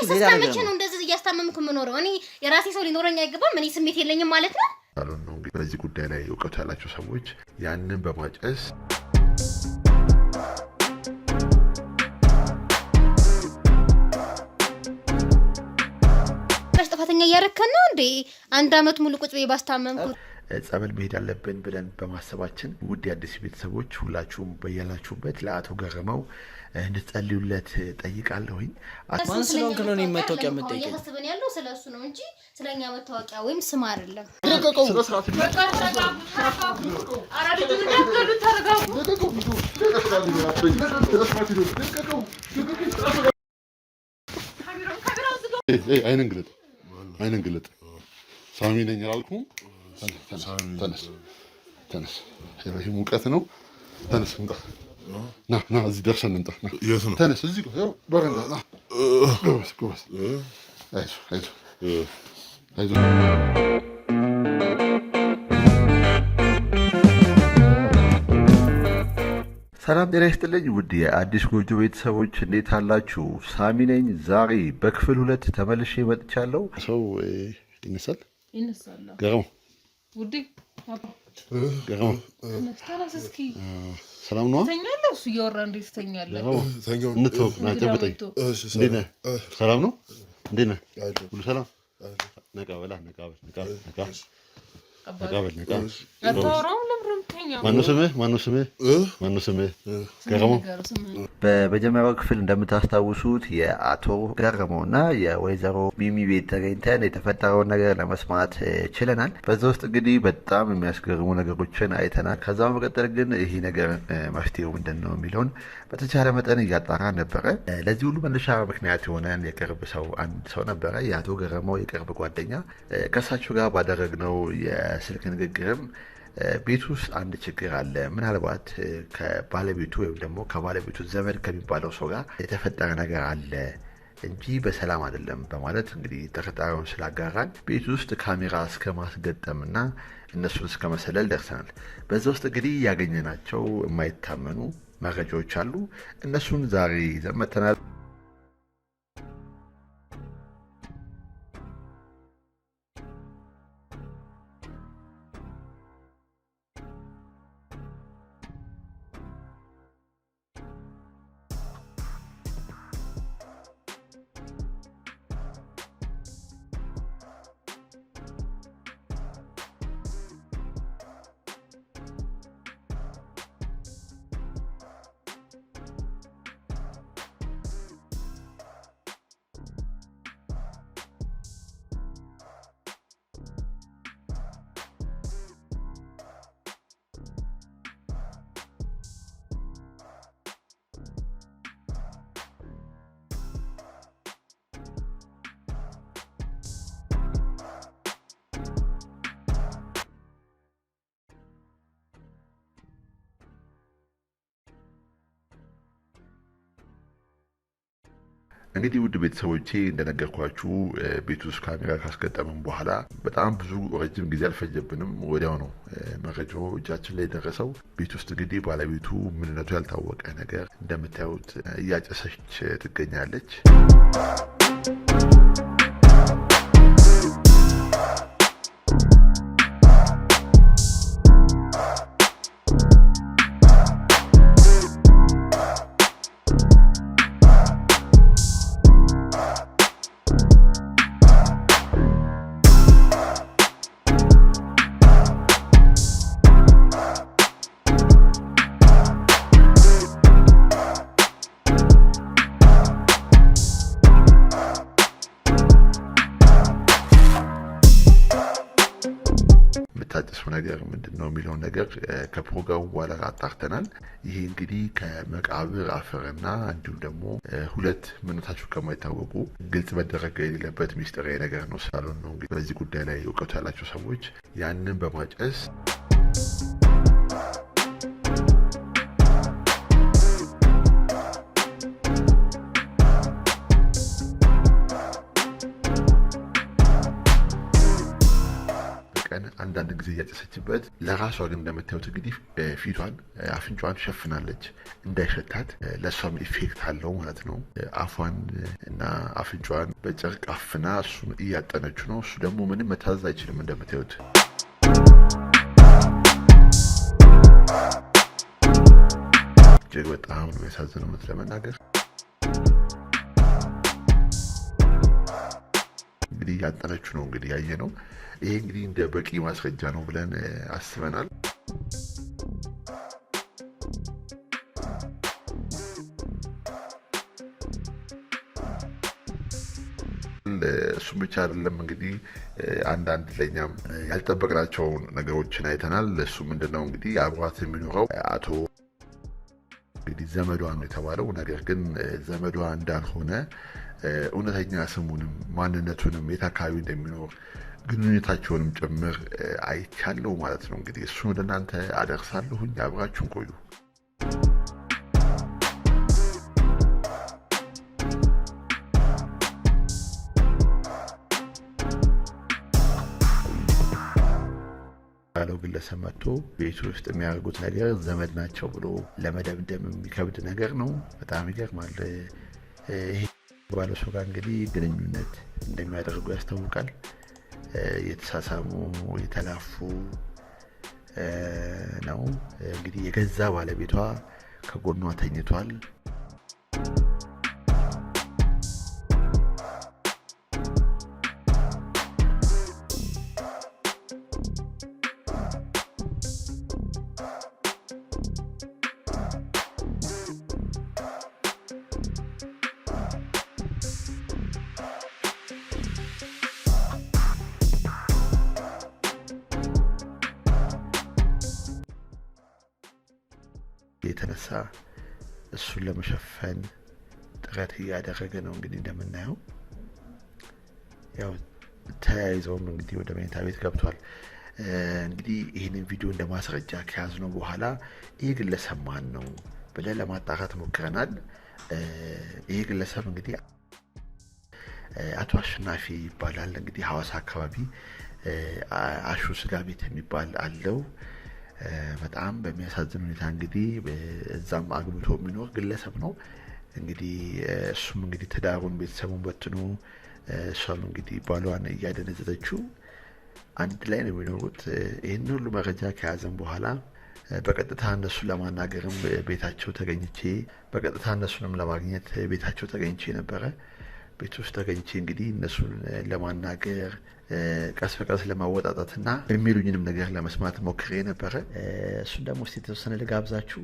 ሌላ ነገር ነው እንደዚህ እያስታመምኩ የምኖረው እኔ የራሴ ሰው ሊኖረኝ አይገባም እኔ ስሜት የለኝም ማለት ነው አሉን ነው እንግዲህ በዚህ ጉዳይ ላይ እውቀት ያላቸው ሰዎች ያንን በማጨስ ጥፋተኛ እያረከን ነው እንዴ አንድ አመት ሙሉ ቁጭ ብዬ ባስታመምኩት ጸበል መሄድ አለብን ብለን በማሰባችን ውድ አዲስ ቤተሰቦች ሁላችሁም በያላችሁበት ለአቶ ገረመው እንድትጸልዩለት ጠይቃለሁኝ። ማን ስለሆንክ ነው እኔ መታወቂያ የምጠይቀኝ? እያሳስበን ያለው ስለሱ ነው እንጂ ስለኛ መታወቂያ ወይም ስም አይደለም። አይንን ግለጥ ሳሚ ነኝ አላልኩም? ተነስ ይሄ ሙቀት ነው። ተነስ እንጣ ና እዚህ ደርሰን እንጣ ተነስ እዚህ ጋር በረንዳ ና ጎበዝ አይዞህ ሰላም ጤና ይስጥልኝ ውድ የአዲስ ጎጆ ቤተሰቦች እንዴት አላችሁ? ሳሚ ነኝ። ዛሬ በክፍል 2 ተመልሼ መጥቻለሁ። ሰው ይነሳል ገረመው ውዴ ገረመው ነፍታራስ እስኪ ሰላም ነው ተኛለህ? እሱ እያወራ እንዴት ተኛለህ? እንተው ና ጨብጠኝ። እንዴት ነህ? ሰላም ነው? እንዴት ነህ? ሁሉ ሰላም? ነቃ በል ማነው ስምህ? ገረመው። በመጀመሪያው ክፍል እንደምታስታውሱት የአቶ ገረመውና የወይዘሮ ሚሚ ቤት ተገኝተን የተፈጠረውን ነገር ለመስማት ችለናል። በዛ ውስጥ እንግዲህ በጣም የሚያስገርሙ ነገሮችን አይተናል። ከዛ በመቀጠል ግን ይሄ ነገር መፍትሄው ምንድን ነው የሚለውን በተቻለ መጠን እያጣራ ነበረ። ለዚህ ሁሉ መነሻ ምክንያት የሆነን የቅርብ ሰው አንድ ሰው ነበረ፣ የአቶ ገረመው የቅርብ ጓደኛ። ከእሳቸው ጋር ባደረግነው የስልክ ንግግርም ቤት ውስጥ አንድ ችግር አለ፣ ምናልባት ከባለቤቱ ወይም ደግሞ ከባለቤቱ ዘመድ ከሚባለው ሰው ጋር የተፈጠረ ነገር አለ እንጂ በሰላም አይደለም በማለት እንግዲህ ተፈጣሪውን ስላጋራን ቤት ውስጥ ካሜራ እስከ ማስገጠምና እነሱን እስከ መሰለል ደርሰናል። በዛ ውስጥ እንግዲህ ያገኘናቸው የማይታመኑ መረጃዎች አሉ። እነሱን ዛሬ ይዘን መጥተናል። እንግዲህ ውድ ቤተሰቦቼ እንደነገርኳችሁ ቤት ውስጥ ካሜራ ካስገጠምን በኋላ በጣም ብዙ ረጅም ጊዜ አልፈጀብንም። ወዲያው ነው መረጃው እጃችን ላይ ደረሰው። ቤት ውስጥ እንግዲህ ባለቤቱ ምንነቱ ያልታወቀ ነገር እንደምታዩት እያጨሰች ትገኛለች። የምታጨሱ ነገር ምንድነው የሚለውን ነገር ከፕሮግራሙ በኋላ አጣርተናል። ይሄ እንግዲህ ከመቃብር አፈርና እንዲሁም ደግሞ ሁለት ምንነታቸው ከማይታወቁ ግልጽ መደረግ የሌለበት ሚስጥራዊ ነገር ነው ስላሉን ነው እንግዲህ በዚህ ጉዳይ ላይ እውቀቱ ያላቸው ሰዎች ያንን በማጨስ በቀን አንዳንድ ጊዜ እያጨሰችበት ለራሷ ግን እንደምታዩት እንግዲህ ፊቷን አፍንጫዋን ሸፍናለች እንዳይሸታት ለእሷም ኢፌክት አለው ማለት ነው። አፏን እና አፍንጫዋን በጨርቅ አፍና እሱን እያጠነችው ነው። እሱ ደግሞ ምንም መታዘዝ አይችልም እንደምታዩት። እጅግ በጣም ነው የሚያሳዝነው ለመናገር። እንግዲህ ያጠነችው ነው እንግዲህ ያየ ነው። ይሄ እንግዲህ እንደ በቂ ማስረጃ ነው ብለን አስበናል። እሱም ብቻ አይደለም እንግዲህ አንዳንድ ለኛም ያልጠበቅናቸው ነገሮችን አይተናል። እሱ ምንድነው እንግዲህ አብሯት የሚኖረው አቶ እንግዲህ ዘመዷ ነው የተባለው። ነገር ግን ዘመዷ እንዳልሆነ እውነተኛ ስሙንም ማንነቱንም የት አካባቢ እንደሚኖር ግንኙነታቸውንም ጭምር አይቻለው ማለት ነው። እንግዲህ እሱ ወደ እናንተ አደርሳለሁኝ። አብራችሁን ቆዩ። ያለው ግለሰብ መጥቶ ቤቱ ውስጥ የሚያደርጉት ነገር ዘመድ ናቸው ብሎ ለመደምደም የሚከብድ ነገር ነው። በጣም ይገርማል። ይሄ ባለሰው ጋር እንግዲህ ግንኙነት እንደሚያደርጉ ያስታውቃል። የተሳሳሙ የተላፉ ነው። እንግዲህ የገዛ ባለቤቷ ከጎኗ ተኝቷል። የተነሳ እሱን ለመሸፈን ጥረት እያደረገ ነው። እንግዲህ እንደምናየው ያው ተያይዘውም እንግዲህ ወደ መኝታ ቤት ገብቷል። እንግዲህ ይህንን ቪዲዮ እንደማስረጃ ከያዝነው በኋላ ይህ ግለሰብ ማን ነው ብለን ለማጣራት ሞክረናል። ይህ ግለሰብ እንግዲህ አቶ አሸናፊ ይባላል። እንግዲህ ሐዋሳ አካባቢ አሹ ስጋ ቤት የሚባል አለው። በጣም በሚያሳዝን ሁኔታ እንግዲህ እዛም አግብቶ የሚኖር ግለሰብ ነው። እንግዲህ እሱም እንግዲህ ትዳሩን ቤተሰቡን በትኖ እሷም እንግዲህ ባሏን እያደነዘዘችው አንድ ላይ ነው የሚኖሩት። ይህን ሁሉ መረጃ ከያዘን በኋላ በቀጥታ እነሱን ለማናገርም ቤታቸው ተገኝቼ በቀጥታ እነሱንም ለማግኘት ቤታቸው ተገኝቼ ነበረ። ቤት ውስጥ ተገኝቼ እንግዲህ እነሱን ለማናገር ቀስ በቀስ ለማወጣጣትና የሚሉኝንም ነገር ለመስማት ሞክሬ ነበረ። እሱን ደግሞ እስቲ የተወሰነ ልጋብዛችሁ።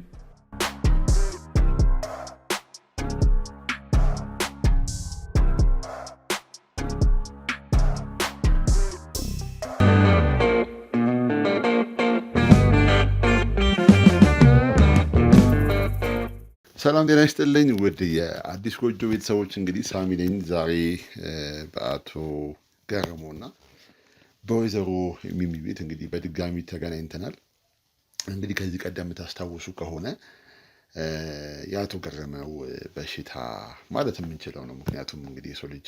ሰላም ጤና ይስጥልኝ ውድ የአዲስ ጎጆ ቤተሰቦች፣ እንግዲህ ሳሚ ነኝ። ዛሬ በአቶ ገረመውና በወይዘሮ ሚሚ ቤት እንግዲህ በድጋሚ ተገናኝተናል። እንግዲህ ከዚህ ቀደም ታስታውሱ ከሆነ የአቶ ገረመው በሽታ ማለት የምንችለው ነው። ምክንያቱም እንግዲህ የሰው ልጅ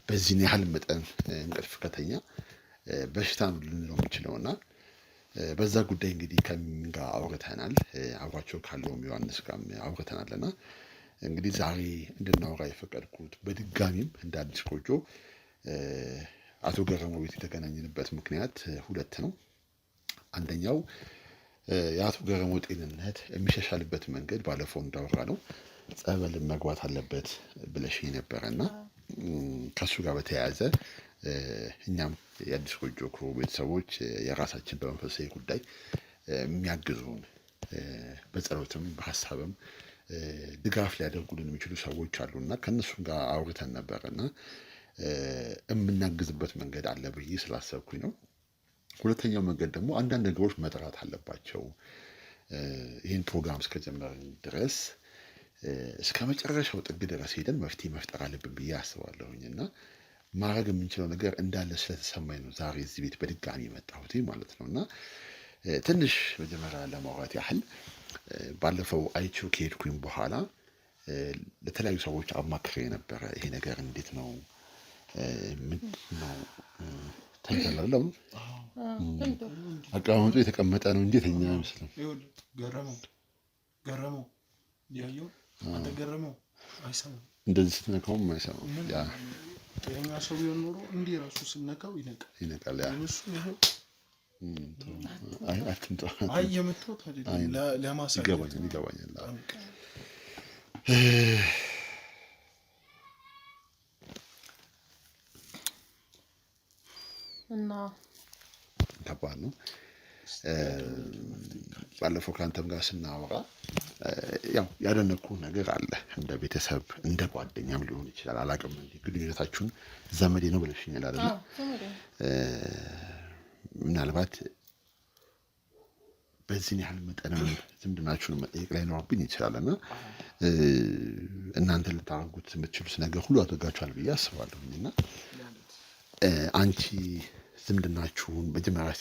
በዚህን ያህል መጠን እንቅልፍ ከተኛ በሽታ ነው ልንለው የምንችለውና በዛ ጉዳይ እንግዲህ ከሚሚ ጋር አውርተናል። አብሯቸው ካለው ዮሐንስ ጋር አውርተናልና እንግዲህ ዛሬ እንድናወራ የፈቀድኩት በድጋሚም እንደ አዲስ ጎጆ አቶ ገረመው ቤት የተገናኘንበት ምክንያት ሁለት ነው። አንደኛው የአቶ ገረመው ጤንነት የሚሻሻልበት መንገድ ባለፈው እንዳወራ ነው ጸበል መግባት አለበት ብለሽ ነበረና ከሱ ጋር በተያያዘ እኛም የአዲስ ጎጆ ቤተሰቦች የራሳችን በመንፈሳዊ ጉዳይ የሚያግዙን በጸሎትም በሀሳብም ድጋፍ ሊያደርጉልን የሚችሉ ሰዎች አሉና ከነሱም ጋር አውርተን ነበርና የምናግዝበት መንገድ አለ ብዬ ስላሰብኩኝ ነው። ሁለተኛው መንገድ ደግሞ አንዳንድ ነገሮች መጥራት አለባቸው። ይህን ፕሮግራም እስከጀመርን ድረስ እስከ መጨረሻው ጥግ ድረስ ሄደን መፍትሄ መፍጠር አለብን ብዬ አስባለሁኝና ማድረግ የምንችለው ነገር እንዳለ ስለተሰማኝ ነው ዛሬ እዚህ ቤት በድጋሚ የመጣሁት ማለት ነው። እና ትንሽ መጀመሪያ ለማውራት ያህል ባለፈው አይቼው ከሄድኩኝ በኋላ ለተለያዩ ሰዎች አማክሬ ነበረ። ይሄ ነገር እንዴት ነው ምንድነው ተንተላለው አቀማመጡ የተቀመጠ ነው እንጂ ተኛ አይመስልም። ገረመው ያየው አንተ ገረመው አይሰማም። እንደዚህ ስትነካውም አይሰማም። ያ ጤነኛ ሰው ቢሆን ኖሮ እንዲህ ራሱ ስነካው ይነቃል። ያ እሱ ይሄው አትንጣ የምትወት አይደለም ለማሳየት ይገባኛል። እና ከባድ ነው። ባለፈው ከአንተም ጋር ስናወራ ያው ያደነኩ ነገር አለ። እንደ ቤተሰብ እንደ ጓደኛም ሊሆን ይችላል። አላውቅም ግንኙነታችሁን ዘመዴ ነው ብለሽኛል አይደል? ምናልባት በዚህ ያህል መጠን ዝምድናችሁን መጠየቅ ላይ ኖርብኝ ይችላልና እናንተ ልታረጉት የምትችሉት ነገር ሁሉ አድርጋችኋል ብዬ አስባለሁና አንቺ ዝምድናችሁን መጀመሪያ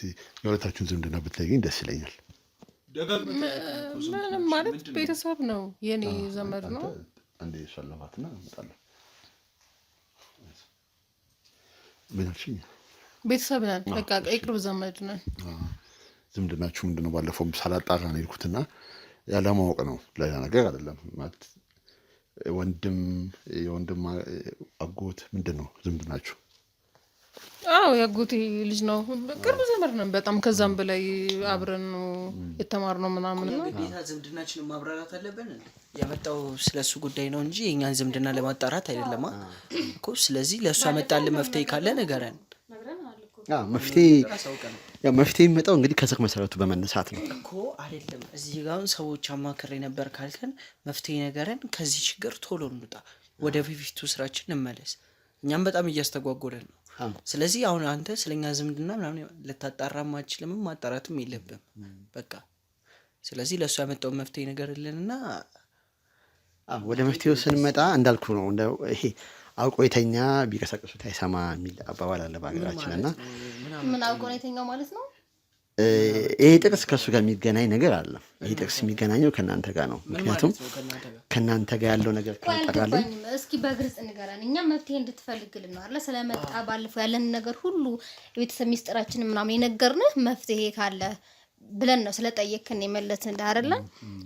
የሁለታችሁን ዝምድና ብትለይኝ ደስ ይለኛል። ምንም ማለት ቤተሰብ ነው፣ የኔ ዘመድ ነው። አንዴ ሰለማትና እመጣለሁ። ምንሽኝ ቤተሰብ ነን፣ በቃ የቅርብ ዘመድ ነን። ዝምድናችሁ ምንድነው? ባለፈውም ሳላጣራ ነው የሄድኩትና ያለማወቅ ነው፣ ሌላ ነገር አይደለም። ማለት የወንድም አጎት ምንድነው ዝምድናችሁ? አዎ ያጎቴ ልጅ ነው፣ ቅርብ ዘመድ ነን በጣም። ከዛም በላይ አብረን ነው የተማርነው ምናምን ነው። ግዴታ ዝምድናችንን ማብራራት አለብን። ያመጣው ስለሱ ጉዳይ ነው እንጂ የኛን ዝምድና ለማጣራት አይደለም እኮ። ስለዚህ ለሱ ያመጣልን መፍትሄ ካለ ንገረን። መፍትሄ የሚመጣው እንግዲህ ከስር መሰረቱ በመነሳት ነው እኮ አይደለም። እዚህ ጋር ሰዎች አማክሬ ነበር ካልከን መፍትሄ ነገረን። ከዚህ ችግር ቶሎ እንውጣ፣ ወደ በፊቱ ስራችን እንመለስ። እኛም በጣም እያስተጓጎለን ነው። ስለዚህ አሁን አንተ ስለኛ ዝምድና ምናምን ልታጣራም አትችልም፣ ማጣራትም የለብም በቃ። ስለዚህ ለሱ ያመጣው መፍትሄ ነገርልንና ወደ መፍትሄው ስንመጣ እንዳልኩ ነው። ይሄ አውቆ የተኛ ቢቀሰቅሱት አይሰማ የሚል አባባል አለ በሀገራችን እና ምን አውቆ የተኛው ማለት ነው። ይሄ ጥቅስ ከእሱ ጋር የሚገናኝ ነገር አለ። ይሄ ጥቅስ የሚገናኘው ከእናንተ ጋር ነው። ምክንያቱም ከእናንተ ጋር ያለው ነገር ካልጠራልኝ እስኪ በግልጽ ንገረን። እኛ መፍትሄ እንድትፈልግልን ነው አይደል? ስለመጣ ባለፈው ያለን ነገር ሁሉ የቤተሰብ ሚስጥራችን ምናምን የነገርንህ መፍትሄ ካለ ብለን ነው ስለጠየቅን የመለስን አይደለ?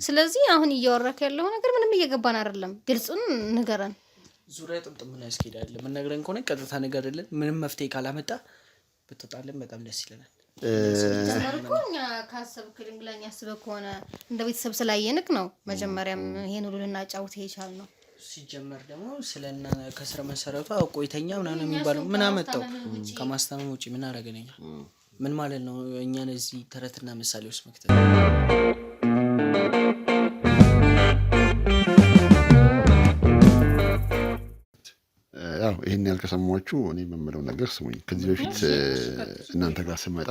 ስለዚህ አሁን እያወራክ ያለው ነገር ምንም እየገባን አይደለም። ግልጹን ንገረን። ዙሪያ ጥምጥም ምን ያስኬዳል? ምን ነግረን ከሆነ ቀጥታ ንገርልን። ምንም መፍትሄ ካላመጣ ብትጣልን በጣም ደስ ይለናል። እኛ ካሰብክልን ብለን ያስበህ ከሆነ እንደ ቤተሰብ ስላየንክ ነው መጀመሪያም ይሄን ሁሉ ልናጫውት የቻልነው። ሲጀመር ደግሞ ስለና ከስረ መሰረቱ አውቆ የተኛ ምናምን የሚባለው ምን አመጣው? ከማስተማም ውጪ ምን አረገነኛ? ምን ማለት ነው? እኛን እዚህ ተረትና ምሳሌ ውስጥ መክተት ያው ይሄን ያልከሰማችሁ እኔ የምለው ነገር ስሙኝ። ከዚህ በፊት እናንተ ጋር ስመጣ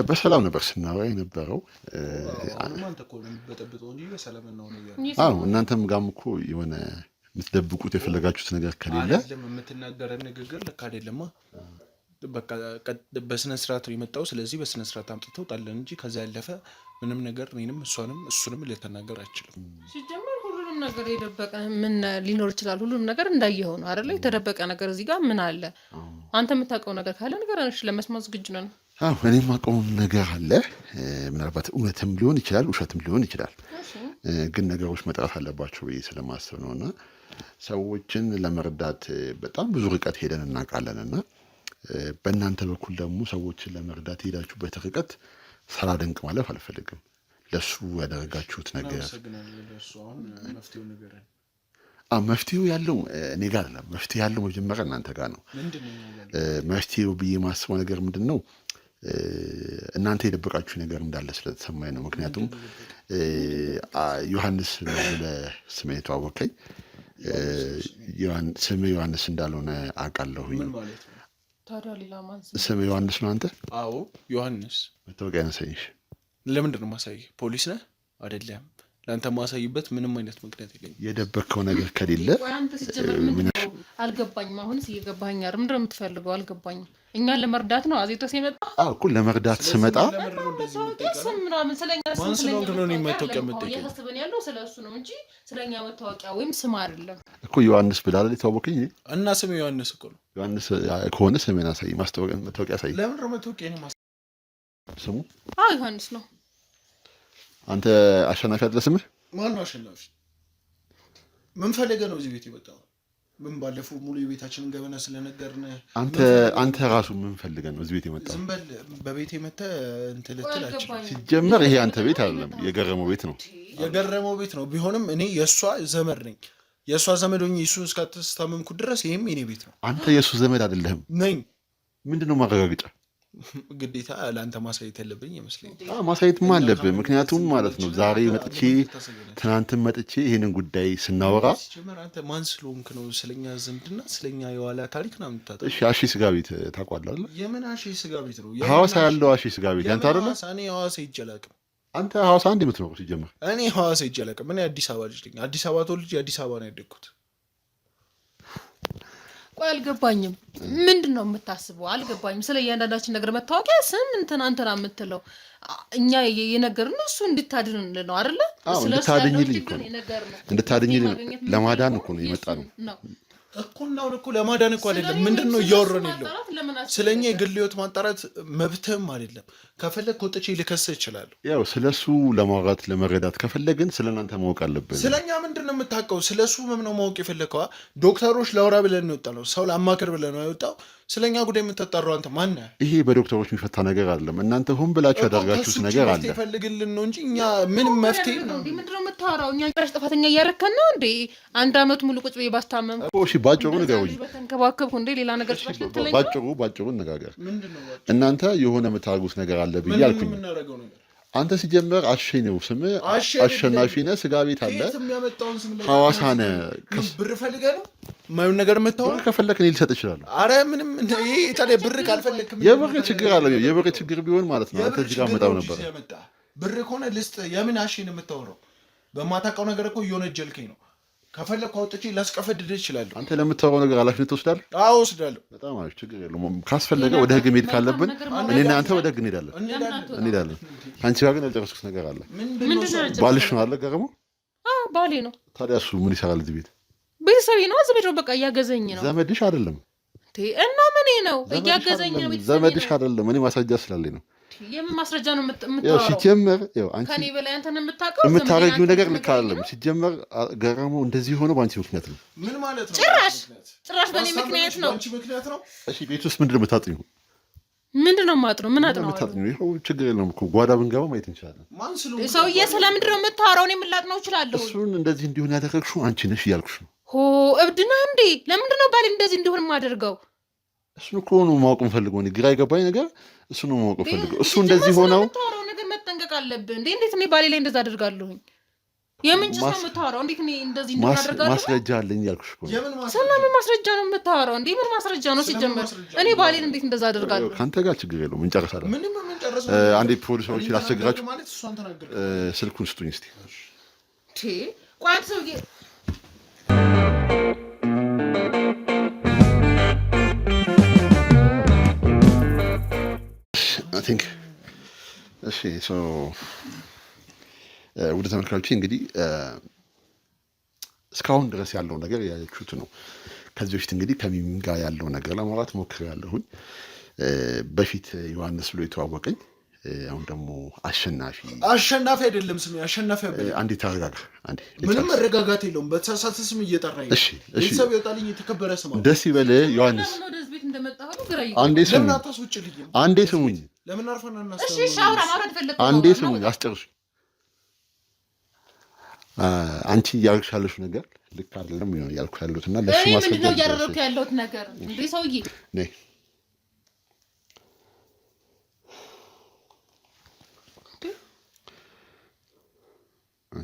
በሰላም ነበር ስናወራ የነበረው። እናንተም ጋርም እኮ የሆነ የምትደብቁት የፈለጋችሁት ነገር ከሌለ የምትናገረን ንግግር ልክ አይደለማ። በቃ በስነ ስርዓት ነው የመጣው። ስለዚህ በስነ ስርዓት አምጥተው ጣለን እንጂ ከዛ ያለፈ ምንም ነገር እኔንም እሱንም ልተናገር አይችልም። ሲጀመር ሁሉንም ነገር የደበቀ ምን ሊኖር ይችላል? ሁሉንም ነገር እንዳየው ነው አይደል? የተደበቀ ነገር እዚህ ጋር ምን አለ? አንተ የምታውቀው ነገር ካለ ንገረን፣ ለመስማት ዝግጁ ነን። እኔም የማውቀው ነገር አለ። ምናልባት እውነትም ሊሆን ይችላል፣ ውሸትም ሊሆን ይችላል። ግን ነገሮች መጥራት አለባቸው ብዬ ስለማስብ ነው። እና ሰዎችን ለመርዳት በጣም ብዙ ርቀት ሄደን እናውቃለን። እና በእናንተ በኩል ደግሞ ሰዎችን ለመርዳት ሄዳችሁበት ርቀት ሳላደንቅ ማለፍ አልፈልግም። ለሱ ያደረጋችሁት ነገር መፍትሄው ያለው እኔ ጋር አይደለም። መፍትሄ ያለው መጀመሪያ እናንተ ጋር ነው። መፍትሄው ብዬ ማስበው ነገር ምንድን ነው? እናንተ የደበቃችሁ ነገር እንዳለ ስለተሰማኝ ነው። ምክንያቱም ዮሐንስ ስሜ የተዋወቀኝ ስሜ ዮሐንስ እንዳልሆነ አውቃለሁኝ። ስሜ ዮሐንስ ነው አንተ? አዎ ዮሐንስ። መታወቂያ ያነሳኝሽ ለምንድን ነው ማሳይ? ፖሊስ ነህ አይደለም? ለአንተ ማሳይበት ምንም አይነት ምክንያት የለኝም። የደበቅከው ነገር ከሌለ አልገባኝም። አሁንስ እየገባኝ አይደል? ምንድን ነው የምትፈልገው? አልገባኝም። እኛን ለመርዳት ነው አዜቶስ የመጣ? አዎ እኮ ለመርዳት ስመጣ ምናምን ስለኛ እያሰብን ያለው ስለሱ ነው እንጂ ስለኛ መታወቂያ ወይም ስም አይደለም እኮ። ዮሐንስ ብላ አይደል የተዋወቀኝ? እና ስሜ ዮሐንስ እኮ ነው። ዮሐንስ ከሆነ ስሜን አሳይ፣ መታወቂያ አሳይ። ለምን ነው መታወቂያ ነው ስሙ? አዎ ዮሐንስ ነው። አንተ አሸናፊ አይደለ ስምህ? ማን ነው አሸናፊ? ምን ፈልገህ ነው እዚህ ቤት የመጣው? ምን ባለፈው ሙሉ የቤታችንን ገበና ስለነገርን አንተ ራሱ ምን ፈልገህ ነው እዚህ ቤት የመጣው? ዝም በል። በቤት የመጣ እንትን ልትላችሁ ሲጀመር ይሄ አንተ ቤት አይደለም፣ የገረመው ቤት ነው። የገረመው ቤት ነው። ቢሆንም እኔ የእሷ ዘመድ ነኝ። የእሷ ዘመድ ሆኜ እሱን እስካስተማመንኩ ድረስ ይሄም የኔ ቤት ነው። አንተ የእሱ ዘመድ አይደለህም ነኝ። ምንድነው ማረጋገጫ? ግዴታ ለአንተ ማሳየት ያለብኝ ይመስለኛል። ማሳየትም አለብህ። ምክንያቱም ማለት ነው ዛሬ መጥቼ ትናንትም መጥቼ ይሄንን ጉዳይ ስናወራ ሲጀመር አንተ ማን ስለሆንክ ነው ስለኛ ዝምድና ስለኛ የዋላ ታሪክ ነው የምታጠ? እሺ አሺ ስጋ ቤት ታውቃለህ አይደል? የምን አሺ ስጋ ቤት ነው? ሐዋሳ ያለው አሺ ስጋ ቤት አንተ አይደለ? እኔ ሐዋሳ ሂጅ አላውቅም። አንተ ሐዋሳ እንዴ የምትኖረው? ሲጀመር እኔ ሐዋሳ ሂጅ አላውቅም። እኔ አዲስ አበባ ልጅ ነኝ። አዲስ አበባ ተወልጄ አዲስ አበባ ነው ያደግኩት። ቆይ አልገባኝም። ምንድን ነው የምታስበው? አልገባኝም። ስለ እያንዳንዳችን ነገር መታወቂያ ስም እንትና የምትለው እኛ የነገርን እሱ እንድታድን ነው አይደለ? እንድታድኝልኝ ለማዳን እኮ ነው የመጣ ነው እኮ ነው እኮ ለማዳን እኮ አይደለም። ምንድን ነው እያወራን ያለው? ስለኛ የግል ህይወት ማጣራት መብትህም አይደለም። ከፈለግ ወጥቼ ልከስህ እችላለሁ። ያው ስለሱ ለማውራት ለመረዳት ከፈለግን ስለናንተ ማወቅ አለብን። ስለኛ ምንድን ነው የምታውቀው? ስለሱ ምን ነው ማወቅ የፈለከው? ዶክተሮች ላውራ ብለን ነው የወጣው። ሰው ለአማከር ብለን ነው የወጣው። ስለኛ ጉዳይ የምትጣራው አንተ ማን ነህ? ይሄ በዶክተሮች የሚፈታ ነገር አይደለም። እናንተ ሆን ብላችሁ ያደርጋችሁት ነገር አለ። ይፈልግልን ነው እንጂ እኛ ምንም መፍትሄ ነው እንዴ? ምንድነው የምታወራው? እኛ ጭራሽ ጥፋተኛ እያረከን ነው እንዴ? አንድ አመት ሙሉ ቁጭ ብዬ ባስታመም እሺ፣ ባጭሩ ንገሩኝ። በተንከባከብኩ እንዴ ሌላ ነገር ጭራሽ ልትለኝ? ባጭሩ እንነጋገር። እናንተ የሆነ የምታርጉት ነገር አለ ብዬ አልኩኝ። አንተ ሲጀመር አሸኝ ነው ስምህ፣ አሸናፊ ነህ፣ ስጋ ቤት አለ፣ ሐዋሳ ነህ። ብር ፈልገህ ነው ማዩን ነገር የምታወራው? ከፈለክ እኔ ልሰጥ እችላለሁ። አረ ምንም ይሄ ታዲያ ብር ካልፈለክ የብር ችግር አለ። የብር ችግር ቢሆን ማለት ነው አንተ እዚህ ጋር መጣው ነበር። ብር ከሆነ ልስጥ። የምን አሸኝ የምታወራው? በማታውቀው ነገር እኮ እየወነጀልከኝ ነው። ከፈለክ አውጥቼ ላስቀፈድድ እችላለሁ። አንተ ለምታወራው ነገር ኃላፊነት ትወስዳለህ? አዎ ወስዳለሁ። በጣም አሪፍ፣ ችግር የለውም። ካስፈለገ ወደ ህግ መሄድ ካለብን እኔና አንተ ወደ ህግ እንሄዳለን። አንቺ ጋር ግን ያልጨረስኩት ነገር አለ። ባልሽ ነው አለ ገረሙ? አዎ ባሌ ነው። ታዲያ እሱ ምን ይሰራል እዚህ ቤት? ቤተሰቤ ነው። ዘመድ ነው። በቃ እያገዘኝ ነው። ዘመድሽ አይደለም እና ምን ነው? እያገዘኝ ነው። ዘመድሽ አይደለም። እኔ ማስረጃ ስላለኝ ነው። የምን ማስረጃ ነው የምታወራው? ሲጀመር አንቺ ከኔ በላይ አንተ ነው የምታውቀው። የምታረጊው ነገር ልክ አይደለም። ሲጀመር ገረመው እንደዚህ ሆኖ በአንቺ ምክንያት ነው። ምን ማለት ነው? ጭራሽ በእኔ ምክንያት ነው። እሺ ቤት ውስጥ ምንድን ነው የምታጥኙ? ምንድን ነው የማጥነው? ምን አጥነው? ይኸው ችግር የለውም እኮ ጓዳ ብንገባ ማየት እንችላለን። ሰውዬ ስለምንድን ነው የምታወራው? እኔ ምን ላጥነው እችላለሁ? እሱን እንደዚህ እንዲሆን ያደረግሽው አንቺ ነሽ እያልኩሽ ነው። እብድ ነህ እንዴ? ለምንድን ነው ባሌ እንደዚህ እንዲሆን የማደርገው? እሱን እኮ ነው ማወቅ የምፈልገው። እኔ ግራ የገባኝ ነገር እሱ ነው ማወቅ የምፈልገው። እሱ እንደዚህ ሆነው የምታወራው ነገር መጠንቀቅ አለብህ እንዴ? እንዴት እኔ ባሌ ላይ እንደዛ አደርጋለሁኝ? የምን ጭስ ነው የምታወራው? እንዴት እኔ እንደዚህ እንደማደርጋለሁ? ማስረጃ አለኝ ያልኩሽ እኮ። ስለምን ማስረጃ ነው የምታወራው እንዴ? ምን ማስረጃ ነው ሲጀመር? እኔ ባሌን እንዴት እንደዛ አደርጋለሁ? ከአንተ ጋር ችግር የለውም እንጨርሳለን። አንዴ ፖሊሶች ላስቸግራችሁ፣ ስልኩን ስጡኝ እስኪ። ቆይ አንተ ሰውዬ እሺ ወደ ተመልካቾቼ እንግዲህ እስካሁን ድረስ ያለው ነገር ያያችሁት ነው። ከዚህ በፊት እንግዲህ ከሚሚ ጋር ያለው ነገር ለማውራት ሞክሬያለሁኝ። በፊት ዮሐንስ ብሎ የተዋወቀኝ፣ አሁን ደግሞ አሸናፊ አይደለም ስሜ፣ አሸናፊ አይደለም። አንዴ ተረጋጋ። አንዴ ምንም መረጋጋት የለውም። በተሳሳተ ስም እየጠራኝ። እሺ ቤተሰብ ይወጣልኝ። የተከበረ ስም ደስ ይበልህ ዮሐንስ። አንዴ ስሙኝ። ለምን አርፈና እናስተምር? እሺ ሻውራ ማውራት ፈልገው። አንዴ ስሙኝ አስጨርሱኝ። አንቺ እያደረግሽ ያለሽው ነገር ልክ አይደለም ነው ያልኩ ያለሁትና ለሱ ማስረጃ ምንድን ነው እያደረግኩ ያለሁት ነገር? እንዴ ሰውዬ ነይ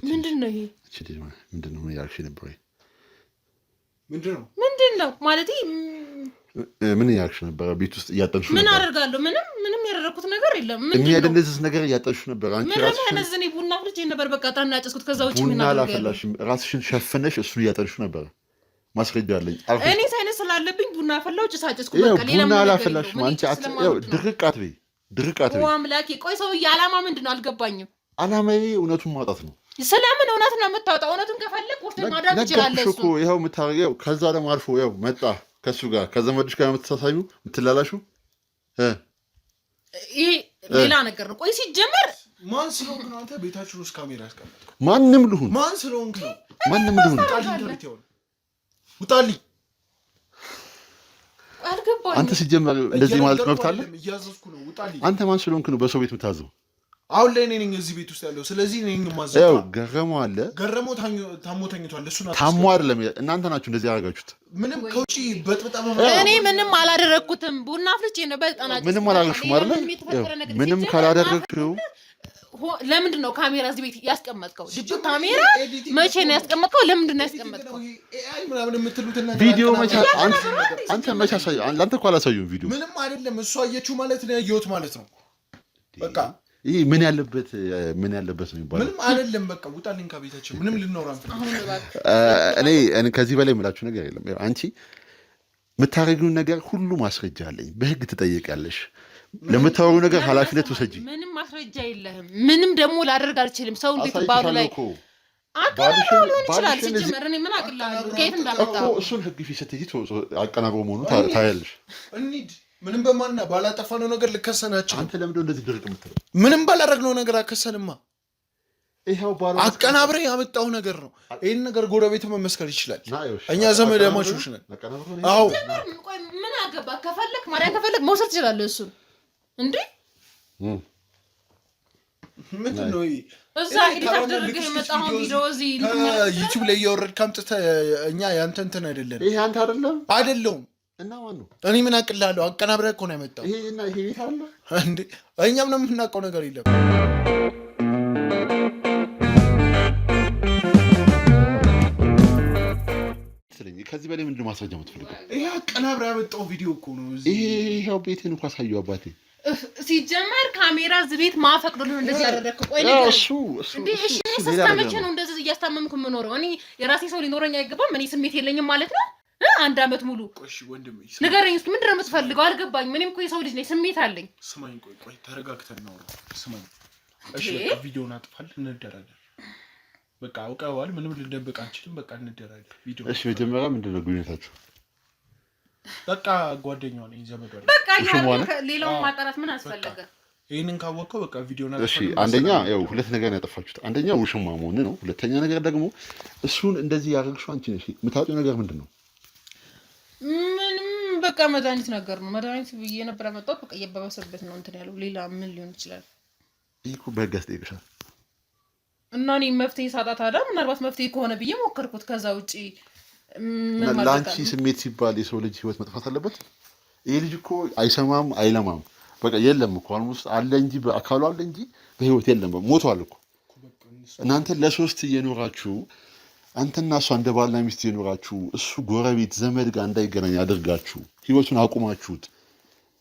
ምንድን ነው ይሄ? ምንድን ነው ያልሽ ነበር? ምንድን ነው ማለት? ምን ያልሽ ነበር? ቤት ውስጥ እያጠንሽ ነበር? ምን አደርጋለሁ? ምንም ያደረኩት ነገር የለም። የሚያደነዝዝ ነገር እያጠንሽ ነበር። አንቺ ራስሽ ነዝኔ ቡና ፍልቼ ነበር። በቃ ጣና ያጨስኩት። ከዛ ውጭ ምን አደርጋለሁ? ራስሽን ሸፈነሽ እሱን እያጠንሽ ነበር። ማስረጃ አለኝ። እኔ ሳይነስ ስላለብኝ ቡና ፈላው፣ ጭስ አጨስኩት። በቃ ሌላ ቡና አላፈላሽም። አንቺ ድርቅ አትበይ። አምላኬ፣ ቆይ ሰውዬ ዓላማ ምንድን ነው? አልገባኝም። ዓላማዬ እውነቱን ማውጣት ነው። ስለምን እውነት ነው የምታወጣው? እውነቱን ከፈለግ ወርተን ማዳን ትችላለህ። እሱ ይኸው የምታረገው ከዛ ደግሞ አልፎ ይኸው መጣ ከሱ ጋር ከዘመድሽ ጋር የምትሳሳዩ የምትላላሹ ይሄ ሌላ ነገር ነው። ቆይ ሲጀመር ማን ስለሆንክ ነው አንተ ቤታችን ውስጥ ካሜራ ያስቀመጥከው? ማንም ልሁን ማን ስለሆንክ ነው? ማንም ልሁን ውጣልኝ። አልገባኝም። አንተ ሲጀመር እንደዚህ ማለት መብት አለ? እያዘዝኩ ነው። ውጣልኝ። አንተ ማን ስለሆንክ ነው በሰው ቤት የምታዘው? አሁን ላይ እኔ ነኝ እዚህ ቤት ውስጥ ያለው። ስለዚህ እኔ ነኝ ማዘዝ። ያው ገረመው አለ። ገረመው ታሞ ተኝቷል። እሱ ነው ታሞ አይደለም። እናንተ ናችሁ እንደዚህ ያደረጋችሁት። ምንም ከውጪ በጣም እኔ ምንም አላደረኩትም። ቡና አፍልቼ ነው በጣናችሁ። ምንም አላደረግሽም አይደል? ምንም ካላደረግሽው ለምንድን ነው ካሜራ እዚህ ቤት ያስቀመጥከው? ድብቅ ካሜራ መቼ ነው ያስቀመጥከው? ለምንድን ነው ያስቀመጥከው? ኤአይ ምናምን የምትሉት ነገር ቪዲዮ መቼ አንተ መቼ አሳየው? አንተ እኮ አላሳየውም ቪዲዮ። ምንም አይደለም። እሱ አየችው ማለት ነው ያየሁት ማለት ነው። በቃ ይሄ ምን ያለበት ነው የሚባለው? ምንም አይደለም። በቃ ውጣልኝ ከቤታችን። ምንም ልናወራ አንፈልግም። እኔ ከዚህ በላይ የምላችሁ ነገር የለም። አንቺ የምታደርጊውን ነገር ሁሉ ማስረጃ አለኝ። በህግ ትጠየቂያለሽ። ለምታወሩ ነገር ኃላፊነት ውሰጂ። ምንም ማስረጃ የለህም። ምንም ደግሞ ላደርግ አልችልም። ሰው እንዴት ባሉ ላይ ምን አቅላለሁ? ከየት እንዳመጣው እሱን ህግ ፊት ስትይ አቀናብሮ መሆኑ ታያለሽ። እንሂድ። ምንም በማንና ባላጠፋነው ነገር ልከሰናቸው። አንተ ለምንድን እንደዚህ ድርቅ የምትለው? ምንም ባላደረግነው ነገር አከሰንማ። ይሄው ባላ አቀናብሬ ያመጣው ነገር ነው። ይሄን ነገር ጎረቤት መመስከር ይችላል። እኛ ዘመዳማቾች ነን። አዎ ምን አገባ? ከፈለክ ማርያም ከፈለክ መውሰድ ትችላለህ። እሱን እንዴ ምንድን ነው እዛ ኤዲት አድርገህ የመጣው ቪዲዮ እዚህ ዩቲዩብ ላይ እያወረድክ አምጥተህ እኛ ያንተ እንትን አይደለም። ይሄ አንተ አይደለሁም እና ማን ነው? እኔ ምን አቅልላለሁ? አቀናብረህ እኮ ነው ያመጣው። ይሄና ይሄ ቤት አለ እንዴ? እኛም ነው የምናውቀው ነገር የለም። ከዚህ በላይ ምንድን ማስረጃ የምትፈልገው? ይሄ አቀናብረህ ያመጣው ቪዲዮ እኮ ነው። ይሄው ቤቴን እንኳን አሳየው አባቴ። ሲጀመር ካሜራ እዚህ ቤት ማፈቅዱልን እንደዚህ ያደረግከው? ቆይ ነገር እሺ ስታመቼ ነው እንደዚህ እያስታመምኩ የምኖረው? እኔ የራሴ ሰው ሊኖረኝ አይገባም? እኔ ስሜት የለኝም ማለት ነው? አንድ አመት ሙሉ ንገረኝ እስኪ ምንድን ነው የምትፈልገው? አልገባኝም። እኔም እኮ የሰው ልጅ ነኝ፣ ስሜት አለኝ። ስማኝ፣ ቆይ ተረጋግተን ነው። ስማኝ እሺ፣ ቪዲዮውን አጥፋለን፣ እንደራለን። በቃ አውቀዋል። ምንም ልንደብቅ አንችልም። በቃ እንደራለን ቪዲዮ። እሺ፣ መጀመሪያ ምንድን ነው ግንኙነታችሁ? በቃ ጓደኛው ነኝ፣ ዘመዷ ነኝ። በቃ ሌላውን ማጣራት ምን አስፈለገ? ይሄንን ካወቀው በቃ ቪዲዮ ነው። እሺ፣ አንደኛ ያው ሁለት ነገር ነው ያጠፋችሁት። አንደኛ ውሽማ መሆን ነው። ሁለተኛ ነገር ደግሞ እሱን እንደዚህ ያደረግሽው አንቺ ነሽ። የምታውቂው ነገር ምንድን ነው? ምንም በቃ መድኃኒት ነገር ነው። መድኃኒት ብዬ ነበር ያመጣሁት። በቃ እየባባሰበት ነው እንትን ያለው። ሌላ ምን ሊሆን ይችላል? ይሄ እኮ በህግ ያስጠይቅሻል። እና እኔ መፍትሄ ሳጣ ታዲያ ምናልባት መፍትሄ ከሆነ ብዬ ሞከርኩት። ከዛ ውጪ ለአንቺ ስሜት ሲባል የሰው ልጅ ህይወት መጥፋት አለበት? ይሄ ልጅ እኮ አይሰማም አይለማም። በቃ የለም እኮ አሁን ውስጥ አለ እንጂ በአካሉ አለ እንጂ በህይወት የለም። ሞቷል እኮ። እናንተ ለሶስት እየኖራችሁ አንተና እሷ እንደ ባልና ሚስት እየኖራችሁ እሱ ጎረቤት ዘመድ ጋር እንዳይገናኝ አድርጋችሁ ህይወቱን አቁማችሁት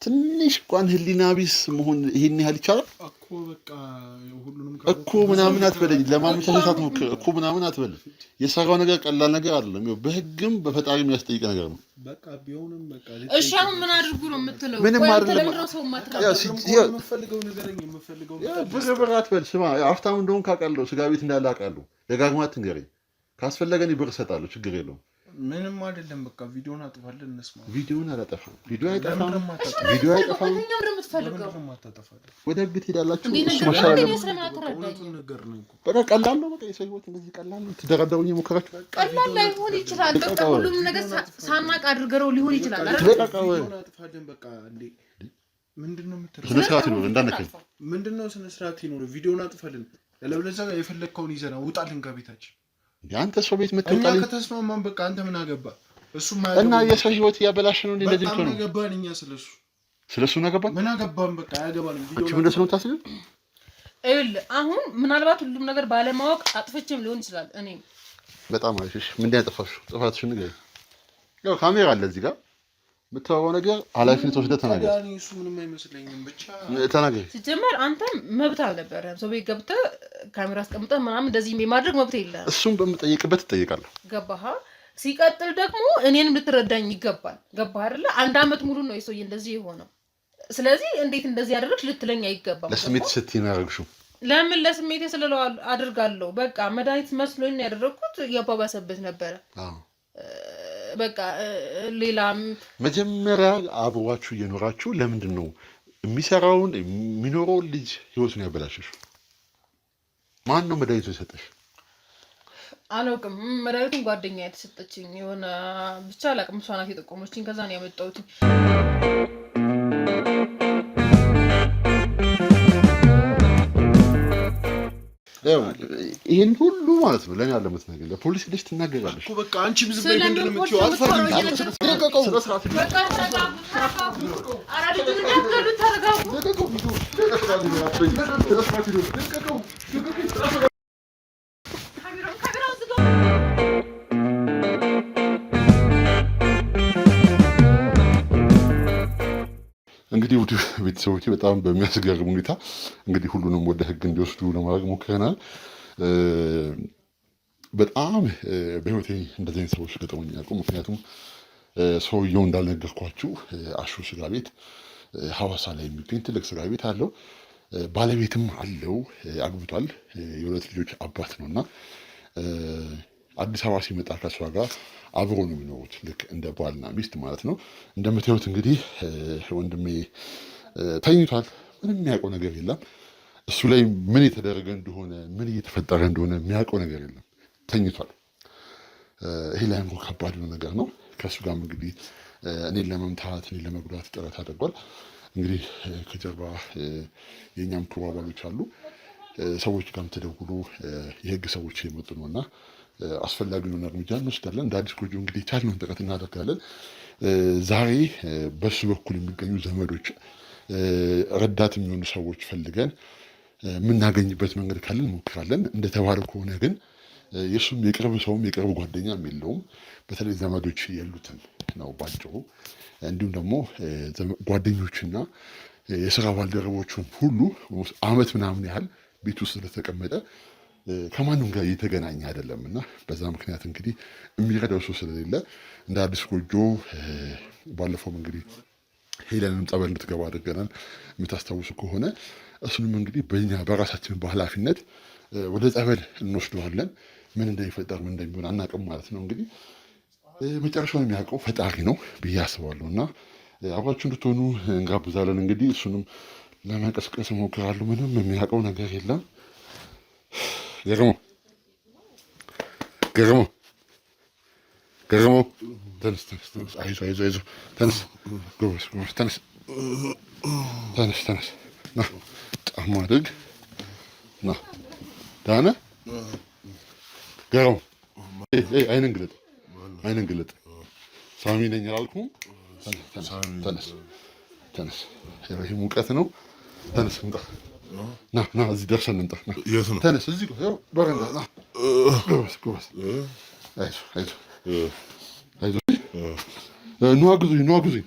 ትንሽ እንኳን ህሊና ቢስ መሆን ይሄን ያህል ይቻላል እኮ? በቃ ሁሉንም እኮ ምናምን አትበለኝ። ለማመቻቸት አትሞክር እኮ ምናምን አትበል። የሰራው ነገር ቀላል ነገር አይደለም። ይኸው በህግም በፈጣሪ የሚያስጠይቅ ነገር ነው። በቃ ቢሆንም በቃ እሺ፣ አሁን ምን አድርጉ ነው የምትለው? ምንም አይደለም። የምፈልገው ነገር የምፈልገው ብር አትበል። ስማ፣ ሀብታም እንደሆንክ አውቃለሁ። ስጋ ቤት እንዳለ አውቃለሁ። ደጋግማ አትንገረኝ። ካስፈለገ እኔ ብር እሰጣለሁ። ችግር የለውም። ምንም አይደለም። በቃ ቪዲዮውን አጥፋለን፣ እንስማ። ቪዲዮውን አላጠፋም። ቪዲዮ አይጠፋም። ቪዲዮ አይጠፋም። ወደ ህግ ትሄዳላችሁ። እሱ መሻላል በቃ ቀላል ነው። በቃ የሰው ህይወት እንደዚህ ቀላል ነው። ትደረደሩኝ የሞከራችሁ ቀላል ላይሆን ይችላል። በቃ ሁሉም ነገር ሳናቅ አድርገው ሊሆን ይችላል። በቃ እንዴ ምንድነው የምትለው? ስነ ስርዓት ይኖር እንዳነከኝ ምንድነው ስነ ስርዓት ይኖር? ቪዲዮውን አጥፋለን። ለበለዚያ የፈለግከውን ይዘና ውጣልን ከቤታችን። ያንተ ሰው ቤት መጥተውጣል። እኛ ከተስማማን በቃ አንተ ምን አገባ? እሱ እና የሰው ህይወት ያበላሽ ነው እንደዚህ ነው። ምን አገባን እኛ ስለሱ ምን አገባን? ምን አገባን? በቃ አያገባንም። እቺ ምን ደስ ነው ታስብ። አሁን ምናልባት ሁሉም ነገር ባለማወቅ አጥፍቼም ሊሆን ይችላል። እኔ በጣም አይሽ ምንድን ያጠፋሽው? ጥፋትሽን ንገሪኝ። ያው ካሜራ አለ እዚህ ጋር የምታወራው ነገር ኃላፊነት ወስደህ ተናገር። እሱ ምንም አይመስለኝም። ብቻ ተናገር። ሲጀመር አንተም መብት አልነበረህም። ሰው ቤት ገብተህ ካሜራ አስቀምጠህ ምናምን እንደዚህ የማድረግ መብት የለህም። እሱም በምጠይቅበት ትጠይቃለህ። ገባህ? ሲቀጥል ደግሞ እኔንም ልትረዳኝ ይገባል። ገባህ አይደለ? አንድ አመት ሙሉ ነው የሰውዬ እንደዚህ የሆነው። ስለዚህ እንዴት እንደዚህ ያደረግሽ ልትለኝ አይገባም። ለስሜት ስትይ ነው ያደረግሽው። ለምን ለስሜቴ ስለለው አድርጋለሁ። በቃ መድኃኒት መስሎኝ ያደረግኩት እያባባሰበት ነበረ። በቃ ሌላም መጀመሪያ አብሯችሁ እየኖራችሁ ለምንድን ነው የሚሰራውን የሚኖረውን ልጅ ህይወቱን ያበላሽሽ ማን ነው? መድኃኒቱን የሰጠሽ? አላውቅም። መድኃኒቱን ጓደኛ የተሰጠችኝ የሆነ ብቻ አላውቅም። እሷ ናት የጠቆመችኝ። ከዛ ነው ያመጣሁት። ይሄን ሁሉ ማለት ነው ለኔ ያለ የምትነግሪኝ ለፖሊስ ልጅ ትናገራለሽ እኮ በቃ አንቺ ዝም በይ እንደምን የምትይው እንግዲህ ውድ ቤተሰቦቼ በጣም በሚያስገርም ሁኔታ እንግዲህ ሁሉንም ወደ ህግ እንዲወስዱ ለማድረግ ሞክረናል። በጣም በህይወቴ እንደዚህ አይነት ሰዎች ገጥሞኝ አያውቁም። ምክንያቱም ሰውየው እንዳልነገርኳችሁ አሹ ስጋ ቤት ሐዋሳ ላይ የሚገኝ ትልቅ ስጋ ቤት አለው። ባለቤትም አለው፣ አግብቷል፣ የሁለት ልጆች አባት ነው እና አዲስ አበባ ሲመጣ ከእሷ ጋር አብሮ ነው የሚኖሩት፣ ልክ እንደ ባልና ሚስት ማለት ነው። እንደምታዩት እንግዲህ ወንድሜ ተኝቷል። ምንም የሚያውቀው ነገር የለም። እሱ ላይ ምን የተደረገ እንደሆነ ምን እየተፈጠረ እንደሆነ የሚያውቀው ነገር የለም። ተኝቷል። ይሄ ላይ አእምሮ ከባድ ነገር ነው። ከእሱ ጋርም እንግዲህ እኔን ለመምታት እኔን ለመጉዳት ጥረት አድርጓል። እንግዲህ ከጀርባ የእኛም ክቡር አባሎች አሉ። ሰዎች ጋርም ተደውሎ የህግ ሰዎች የመጡ ነው እና አስፈላጊውን እርምጃ እንወስዳለን። እንደ አዲስ ጎጆ እንግዲህ ቻልነውን ጥረት እናደርጋለን። ዛሬ በሱ በኩል የሚገኙ ዘመዶች፣ ረዳት የሚሆኑ ሰዎች ፈልገን የምናገኝበት መንገድ ካለን እንሞክራለን። እንደተባለ ከሆነ ግን የእሱም የቅርብ ሰውም የቅርብ ጓደኛም የለውም። በተለይ ዘመዶች የሉትም ነው ባጭሩ። እንዲሁም ደግሞ ጓደኞችና የስራ ባልደረቦቹም ሁሉ አመት ምናምን ያህል ቤት ውስጥ ስለተቀመጠ ከማንም ጋር እየተገናኘ አይደለም እና በዛ ምክንያት እንግዲህ የሚረዳው ሰው ስለሌለ እንደ አዲስ ጎጆ ባለፈውም እንግዲህ ሄለንም ጸበል እንድትገባ አድርገናል የምታስታውሱ ከሆነ። እሱንም እንግዲህ በእኛ በራሳችን በኃላፊነት ወደ ጸበል እንወስደዋለን። ምን እንደሚፈጠር ምን እንደሚሆን አናውቅም ማለት ነው። እንግዲህ መጨረሻውን የሚያውቀው ፈጣሪ ነው ብዬ አስባለሁ እና አብራችሁ እንድትሆኑ እንጋብዛለን። እንግዲህ እሱንም ለመቀስቀስ እሞክራለሁ። ምንም የሚያውቀው ነገር የለም። ገረሞ ተነስ፣ አይዞህ፣ ተነስ፣ ጎበዝ፣ ተነስ፣ ና ጫማ አድርግ፣ ና ዳነ። ገረሞ አይንን ግለጥ፣ ሳሚ ነኝ አላልኩም? ተነስ፣ ይሄ ሙቀት ነው። ተነስ፣ እንጣ ና እዚህ ደርሰን እንጣ። ተነስ፣ እዚህ በረንዳ ና። ጎበዝ፣ አይዞህ፣ ኑ አግዙኝ።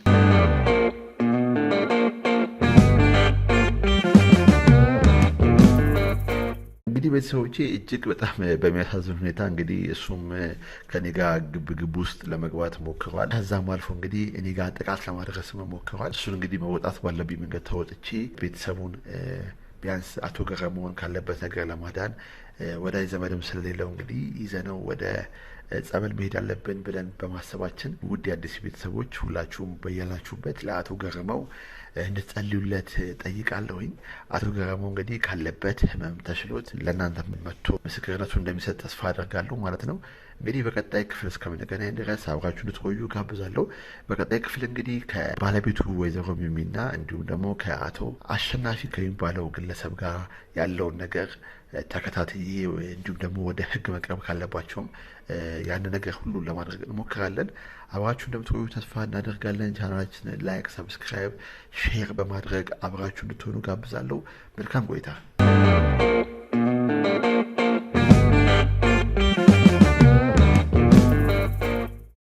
እንግዲህ ቤተሰቦቼ እጅግ በጣም በሚያሳዝን ሁኔታ እንግዲህ እሱም ከኔ ጋር ግብ ውስጥ ለመግባት ሞክሯል። ከዛም አልፎ እንግዲህ እኔ ጋር ጥቃት ለማድረስ ሞክሯል። እሱን እንግዲህ መውጣት ባለብኝ መንገድ ተወጥቼ ቤተሰቡን ቢያንስ አቶ ገረመውን ካለበት ነገር ለማዳን ወዳጅ ዘመድም ስለሌለው እንግዲህ ይዘነው ወደ ጸበል መሄድ አለብን ብለን በማሰባችን ውድ የአዲስ ቤተሰቦች ሁላችሁም በያላችሁበት ለአቶ ገረመው እንድትጸልዩለት ጠይቃለሁኝ። አቶ ገረመው እንግዲህ ካለበት ህመም ተሽሎት ለእናንተ መጥቶ ምስክርነቱ እንደሚሰጥ ተስፋ አደርጋለሁ ማለት ነው። እንግዲህ በቀጣይ ክፍል እስከምንገናኝ ድረስ አብራችሁ እንድትቆዩ ጋብዛለሁ። በቀጣይ ክፍል እንግዲህ ከባለቤቱ ወይዘሮ ሚሚና እንዲሁም ደግሞ ከአቶ አሸናፊ ከሚባለው ግለሰብ ጋር ያለውን ነገር ተከታትዬ እንዲሁም ደግሞ ወደ ህግ መቅረብ ካለባቸውም ያን ነገር ሁሉ ለማድረግ እንሞክራለን። አብራችሁ እንደምትቆዩ ተስፋ እናደርጋለን። ቻናላችንን ላይክ፣ ሰብስክራይብ፣ ሼር በማድረግ አብራችሁ እንድትሆኑ ጋብዛለሁ። መልካም ቆይታ።